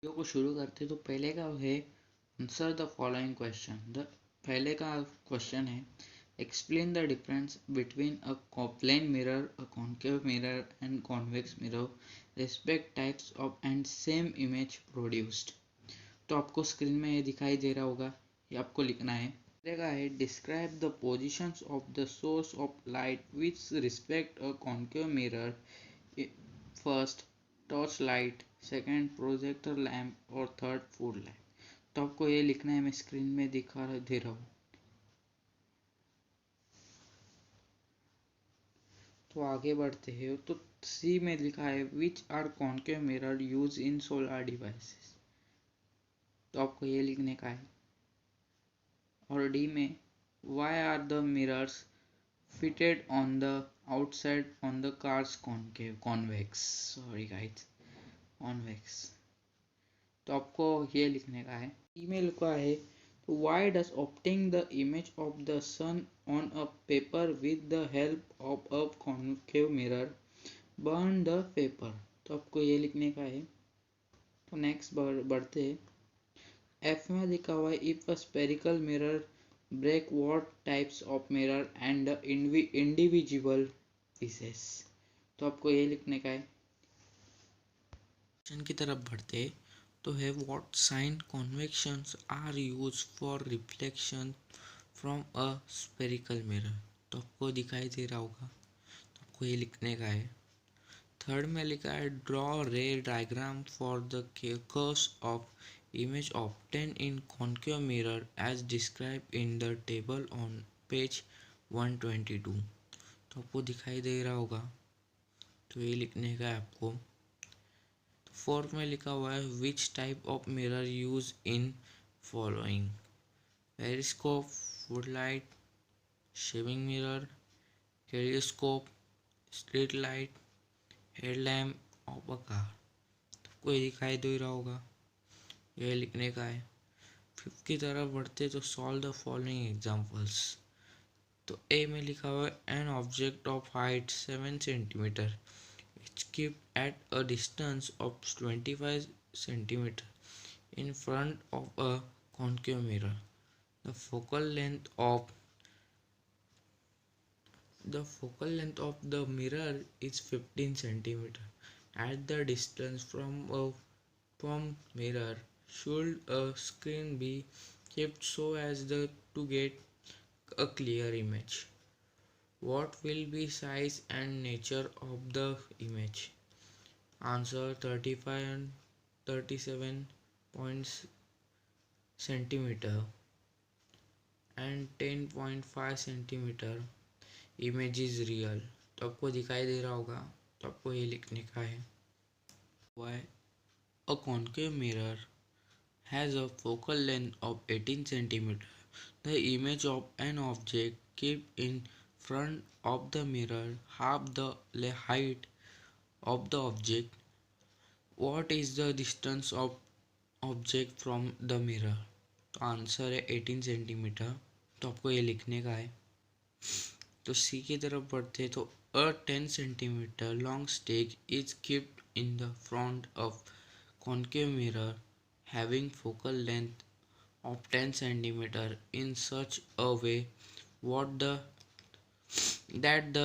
Video को शुरू करते तो पहले का है answer the following question. The पहले का क्वेश्चन है explain the difference between a plane mirror, a concave mirror and convex mirror, respect types of and same image produced. तो आपको स्क्रीन में ये दिखाई दे रहा होगा, ये आपको लिखना है। पहले का है describe the positions of the source of light which respect a concave mirror. First torch light, second projector lamp और थर्ड फूड लैम्प। तो आपको ये लिखना है, मैं स्क्रीन में दिखा दे रहा हूँ। तो आगे बढ़ते हैं। तो सी में लिखा है which are concave mirror use in solar devices. तो आपको ये लिखने का है। और डी में why are the mirrors fitted on the outside on the car's convex, sorry guys, convex। तो आपको ये लिखने का है। ईमेल का है तो why does obtaining the image of the sun on a paper with the help of a concave mirror burn the paper। तो आपको ये लिखने का है। तो नेक्स्ट बढ़ते हैं। एफ में लिखा हुआ है if a spherical mirror break what types of mirror and individual pieces. तो आपको ये लिखने का है। क्वेश्चन की तरफ बढ़ते तो है what sign conventions are use for reflection from a spherical mirror. तो आपको दिखाई दे रहा होगा, तो आपको ये लिखने का है। थर्ड में लिखा है ड्रॉ रे diagram for the curves of image obtained in concave mirror as described in the table on page 122। तो आपको दिखाई दे रहा होगा, तो ये लिखने का है आपको। फोर्थ में लिखा हुआ है which type of mirror use in following periscope, footlight, shaving mirror, kaleidoscope, street light, headlamp of a car. तो आपको ये दिखाई दे रहा होगा, ये लिखने का है। फिफ्थ की तरफ बढ़ते तो सॉल्व द फॉलोइंग एग्जांपल्स। तो ए में लिखा हुआ है an object of height 7 centimetre it's keep at a distance of 25 centimetre in front of a concave mirror. The focal length of the mirror is 15 centimeter. At the distance from mirror should a screen be kept so as to get a clear image? What will be size and nature of the image? Answer 35 and 37 points centimeter and 10.5 centimeter image is real। तो आपको दिखाई दे रहा होगा, तो आपको ये लिखने का है। Why a concave mirror has a focal length of 18 centimeter. The image of an object kept in front of the mirror half the height of the object. What is the distance of object from the mirror? तो answer है 18 centimetre. तो आपको ये लिखने का है। तो सी की तरफ बढ़ते तो a 10 centimeter long stick is kept in the front of concave mirror having focal length of 10 centimeter in such a way what the that the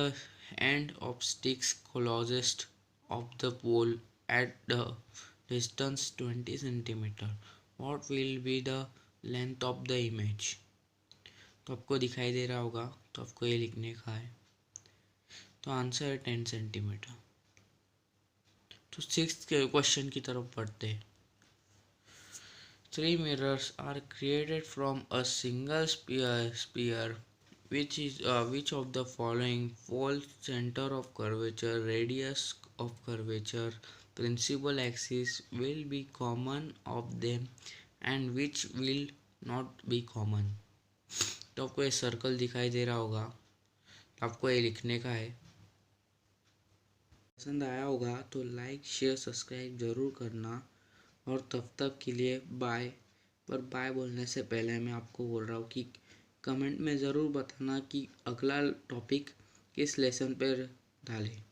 end of sticks closest of the pole at the distance 20 centimeter। What will be the length of the image? तो आपको दिखाई दे रहा होगा, तो आपको ये लिखने का है। तो आंसर है 10 सेंटीमीटर। तो सिक्स्थ क्वेश्चन की तरफ बढ़ते हैं। 3 mirrors are created from a single sphere which of the following falls center of curvature, radius of curvature, principal axis will be common of them and which will not be common। तो आपको ये circle दिखाई दे रहा होगा, आपको ये लिखने का है। पसंद आया होगा तो लाइक शेयर सब्सक्राइब ज़रूर करना। और तब तक के लिए बाय। पर बाय बोलने से पहले मैं आपको बोल रहा हूँ कि कमेंट में ज़रूर बताना कि अगला टॉपिक किस लेसन पर डालें।